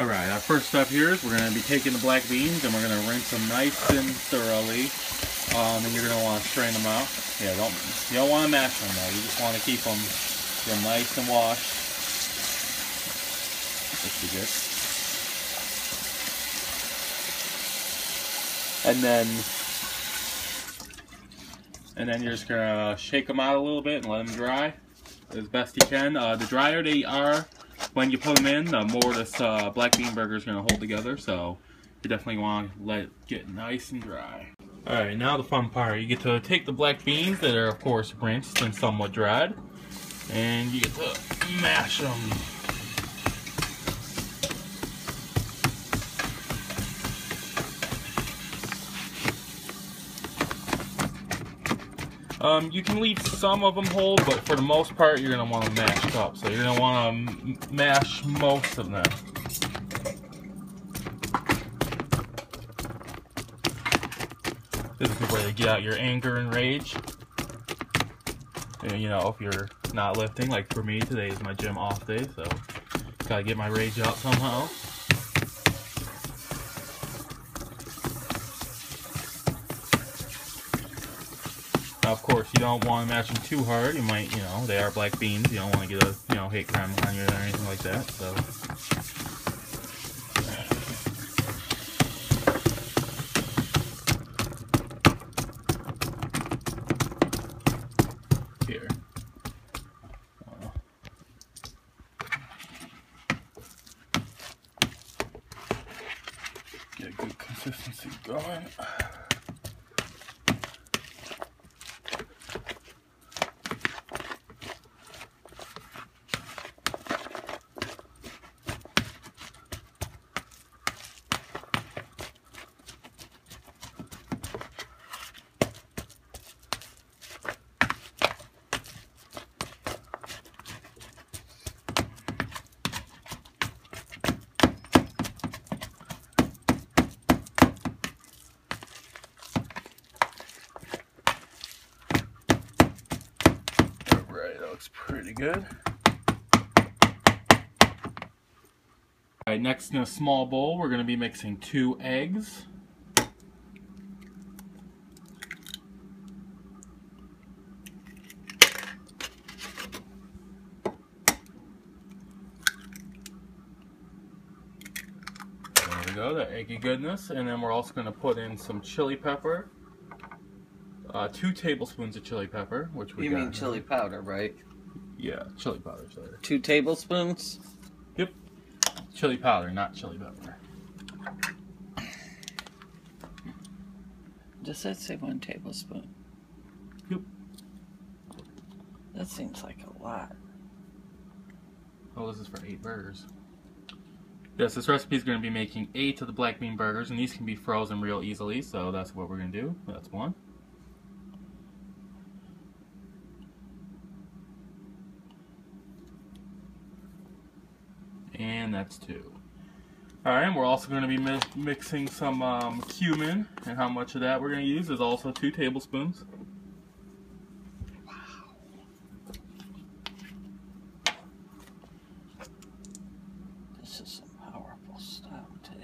Alright, our first step here is we're going to be taking the black beans and we're going to rinse them nice and thoroughly. And you're going to want to strain them out. Yeah, you don't want to mash them though. You just want to keep them nice and washed. That should be good. And then you're just going to shake them out a little bit and let them dry as best you can. The drier they are when you put them in, the more this black bean burger is going to hold together. So you definitely want to let it get nice and dry. Alright, now the fun part. You get to take the black beans that are, of course, rinsed and somewhat dried, and you get to mash them. You can leave some of them whole, but for the most part, you're going to want them mashed up. So you're going to want to mash most of them. This is where you get out your anger and rage. And, you know, if you're not lifting, like for me, today is my gym off day, so gotta get my rage out somehow. Now, of course, you don't want to mash them too hard. You might, you know, they are black beans. You don't want to get a, you know, hate crime on you or anything like that. So. Here. Get a good consistency going. Looks pretty good. Alright, next in a small bowl, we're going to be mixing 2 eggs. There we go, that eggy goodness. And then we're also going to put in some chili pepper. 2 tablespoons of chili pepper, which we got. You mean chili powder, right? Yeah, chili powder. Sorry. 2 tablespoons? Yep. Chili powder, not chili pepper. Does that say 1 tablespoon? Yep. That seems like a lot. Oh, this is for 8 burgers. Yes, this recipe is going to be making 8 of the black bean burgers, and these can be frozen real easily, so that's what we're going to do. That's 1. And that's 2. Alright, and we're also going to be mixing some cumin, and how much of that we're going to use is also 2 tablespoons. Wow. This is some powerful stuff, too.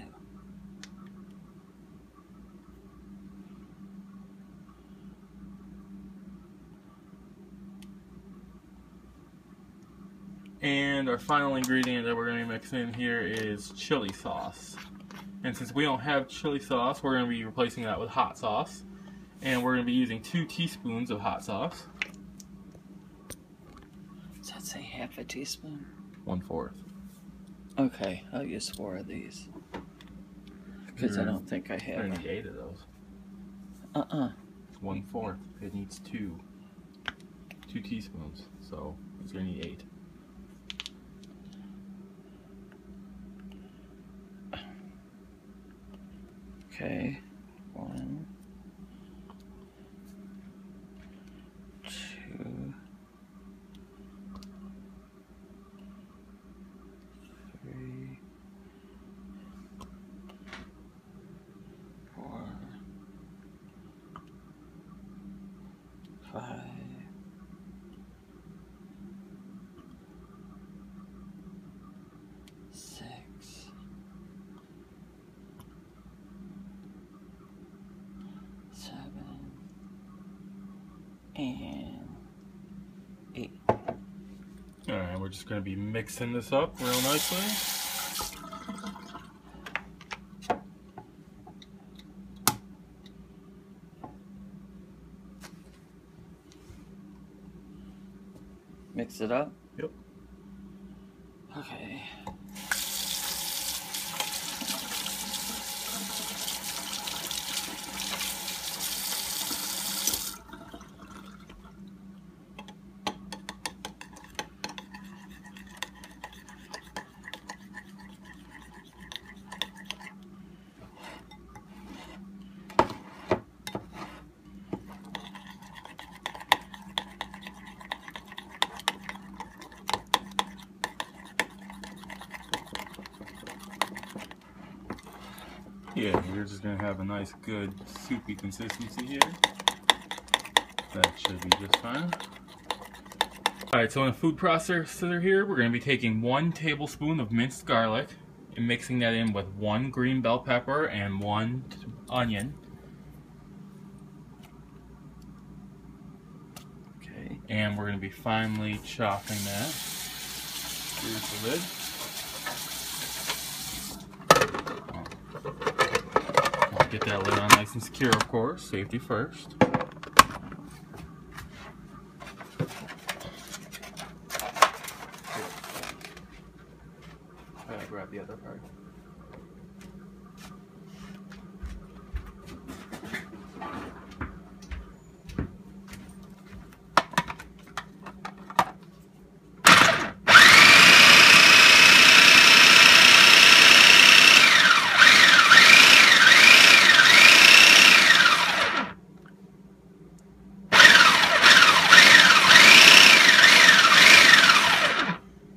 And our final ingredient that we're going to be mixing here is chili sauce. And since we don't have chili sauce, we're going to be replacing that with hot sauce. And we're going to be using 2 teaspoons of hot sauce. Does that say half a teaspoon? 1/4. Okay, I'll use 4 of these. Because I don't think I have. I need 8 of those. 1/4. It needs 2 teaspoons. So it's going to need 8. Okay, 1, 2, 3, 4, 5, 6, and 8. Alright, we're just going to be mixing this up real nicely. Mix it up? Yep. Okay. Yeah, you're just going to have a nice, good, soupy consistency here. That should be just fine. Alright, so in a food processor here, we're going to be taking 1 tablespoon of minced garlic and mixing that in with 1 green bell pepper and 1 onion. Okay. And we're going to be finely chopping that. Here's the lid. Get that lid on nice and secure, of course. Safety first. Grab the other part.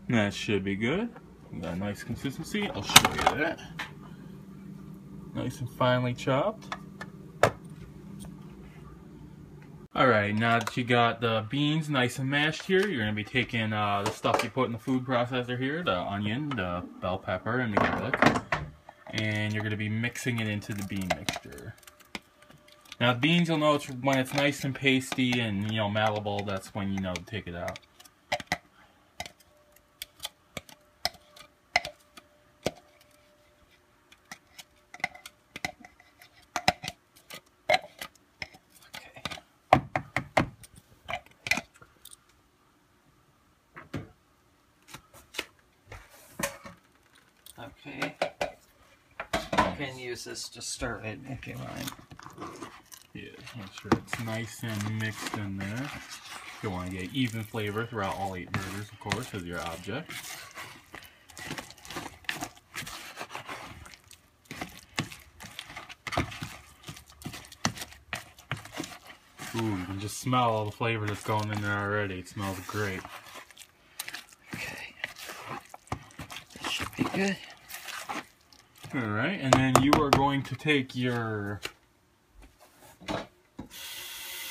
That should be good. We got a nice consistency. I'll show you that. Nice and finely chopped. Alright, now that you got the beans nice and mashed here, you're going to be taking the stuff you put in the food processor here, the onion, the bell pepper, and the garlic. And you're going to be mixing it into the bean mixture. Now the beans, you'll know when it's nice and pasty and, you know, malleable, that's when you know to take it out. Okay. You can use this to stir it if you want. Yeah, make sure it's nice and mixed in there. You want to get even flavor throughout all 8 burgers, of course, as your object. Ooh, you can just smell all the flavor that's going in there already. It smells great. Okay. That should be good. Alright, and then you are going to take your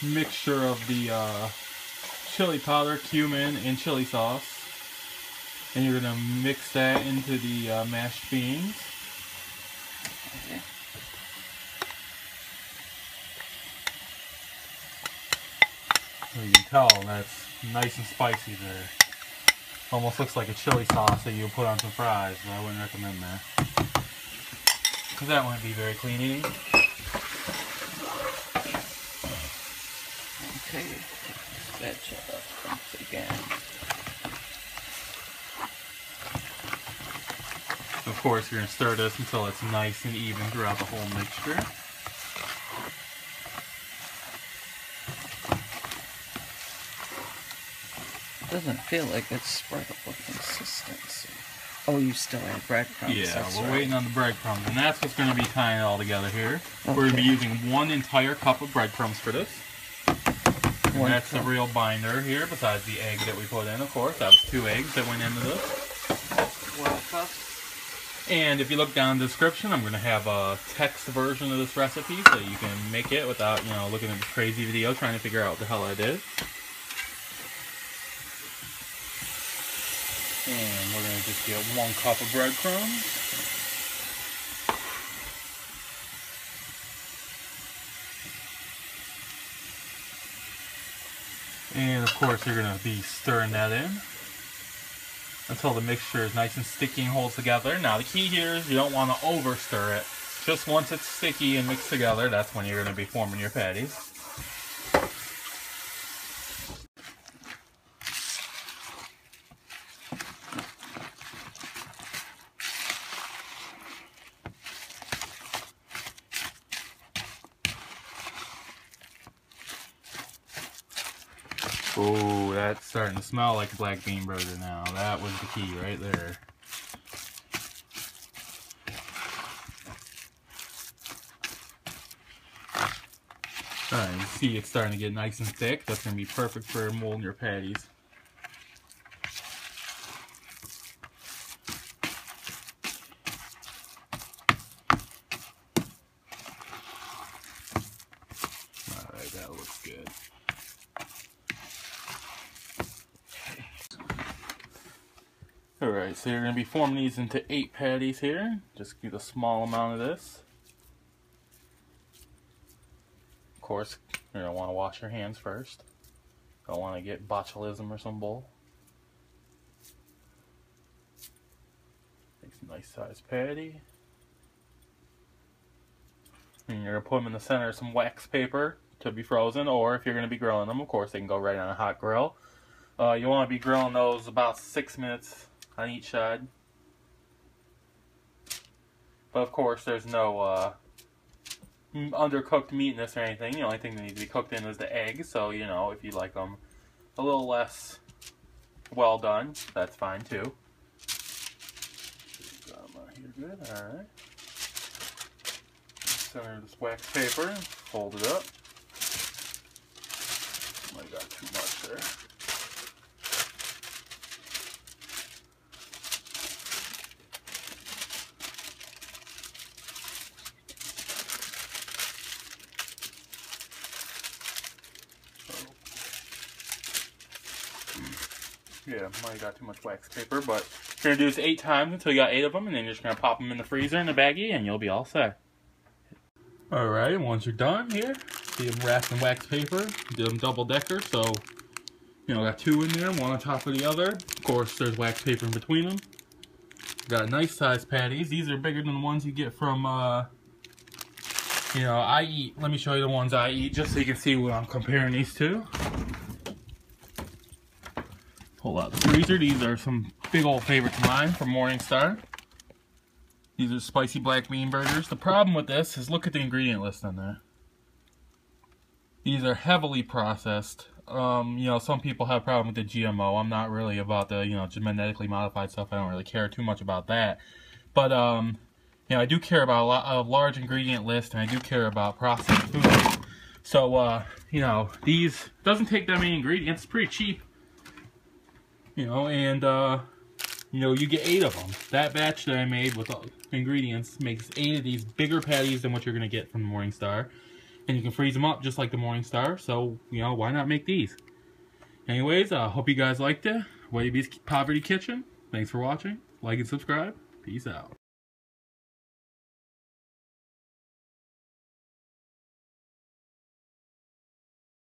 mixture of the chili powder, cumin, and chili sauce, and you're going to mix that into the mashed beans. Okay. So you can tell that's nice and spicy there. Almost looks like a chili sauce that you would put on some fries, but I wouldn't recommend that. Because that wouldn't be very clean eating. Okay, take this veg up once again. Of course, you're going to stir this until it's nice and even throughout the whole mixture. It doesn't feel like it's spreadable consistency. Oh, you still add breadcrumbs. Yeah, we're right. waiting on the breadcrumbs, and that's what's going to be tying it all together here. Okay. We're going to be using 1 entire cup of breadcrumbs for this. And that's the real binder here, besides the egg that we put in, of course. That was 2 eggs that went into this. 1 cup. And if you look down in the description, I'm going to have a text version of this recipe so you can make it without, you know, looking at this crazy video trying to figure out what the hell I did. And we're going to just get 1 cup of breadcrumbs. And of course you're going to be stirring that in until the mixture is nice and sticky and holds together. Now the key here is you don't want to over stir it. Just once it's sticky and mixed together, that's when you're going to be forming your patties. Oh, that's starting to smell like a black bean burger now. That was the key right there. Alright, you see it's starting to get nice and thick. That's going to be perfect for molding your patties. Alright, that looks good. Alright, so you're going to be forming these into 8 patties here. Just get a small amount of this. Of course, you're going to want to wash your hands first. Don't want to get botulism or some bull. Make some nice sized patty. And you're going to put them in the center of some wax paper to be frozen, or if you're going to be grilling them, of course, they can go right on a hot grill. You want to be grilling those about 6 minutes on each side. But of course there's no undercooked meat in this or anything. The only thing that needs to be cooked in is the egg, so you know, if you like them a little less well done, that's fine too. Got them out here good, alright. Center this wax paper, fold it up. Might have got too much there. Yeah, might have got too much wax paper, but you're going to do this 8 times until you got 8 of them, and then you're just going to pop them in the freezer in a baggie, and you'll be all set. Alright, once you're done here, see them wrapped in wax paper, did them double decker, so, you know, got 2 in there, one on top of the other. Of course, there's wax paper in between them. Got nice sized patties. These are bigger than the ones you get from, you know, I Eat. Let me show you the ones I eat, just so you can see what I'm comparing these to. Pull out the freezer. These are some big old favorites of mine from Morningstar. These are spicy black bean burgers. The problem with this is look at the ingredient list on there. These are heavily processed. You know, some people have a problem with the GMO. I'm not really about the, you know, genetically modified stuff. I don't really care too much about that. But, you know, I do care about a large ingredient list, and I do care about processed foods. So, you know, these, doesn't take that many ingredients. It's pretty cheap. You know, and, you know, you get 8 of them. That batch that I made with the ingredients makes 8 of these bigger patties than what you're going to get from the Morningstar. And you can freeze them up just like the Morningstar, so, you know, why not make these? Anyways, I hope you guys liked it. Webby's Poverty Kitchen. Thanks for watching. Like and subscribe. Peace out.